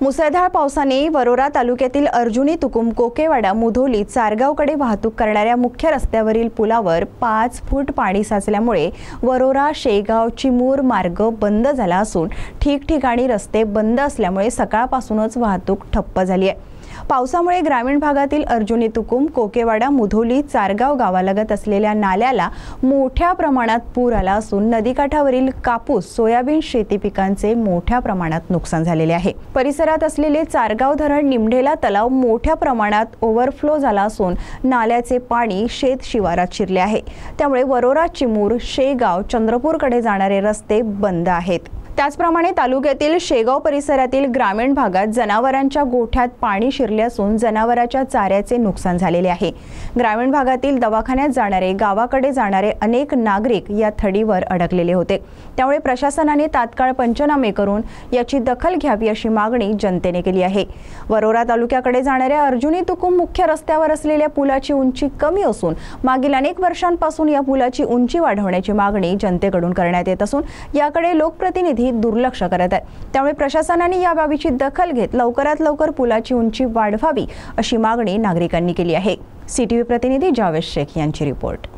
मुसळधार पावसाने वरोरा तालुक्यातील अर्जुनी तुकुम कोकेवाडा मुधोली चारगावकडे वाहतूक करणाऱ्या मुख्य रस्त्यावरील पुलावर 5 फूट पाणी साचल्यामुळे वरोरा शेगाव चिमूर मार्ग बंद झाला असून ठिकठिकाणी रस्ते बंद असल्यामुळे सकाळपासूनच वाहतूक ठप्प झाली आहे। पावसामुळे ग्रामीण भागातील अर्जुनी तुकुम कोकेवाडा मुधोली चारगाव गावालगत असलेल्या नाल्याला मोठ्या प्रमाणात पूर आला असून नदीकाठावरील कापूस सोयाबीन शेती पिकांचे मोठ्या प्रमाणात नुकसान झालेले आहे। परिसरात असलेले चारगाव धरण निमढेला तलाव मोठ्या प्रमाणात ओव्हरफ्लो झाला असून नाल्याचे पाणी शेत शिवारात शिरले आहे। त्यामुळे वरोरा चिमूर शेगाव चंद्रपूरकडे जाणारे रस्ते बंद आहेत। त्याचप्रमाणे तालुक्यातील शेगाव परिसरातील ग्रामीण भागात जनावरांच्या गोठ्यात पाणी शिरले असून जनावरांच्या चाऱ्याचे नुकसान झालेले आहे। ग्रामीण भागातील दवाखान्यात जाणारे गावाकडे जाणारे अनेक नागरिक या थडीवर अडकलेले होते। त्यामुळे प्रशासनाने तात्काळ पंचनामे करून याची दखल घ्यावी अशी मागणी जनतेने केली आहे। वरोरा तालुक्याकडे जाणाऱ्या अर्जुनी तुकुम मुख्य रस्त्यावर असलेल्या पुलाची उंची कमी असून मागील अनेक वर्षांपासून या पुलाची उंची वाढवण्याची मागणी जनतेकडून करण्यात येत असून याकडे लोकप्रतिनिधी दुर्लक्ष करत आहेत। त्यामुळे प्रशासनाने या बाबीची दखल घेत लवकरात लवकर पुलाची उंची वाढवावी अशी मागणी नागरिकांनी केली आहे। सीटीव्ही प्रतिनिधी जावेद शेख यांची रिपोर्ट।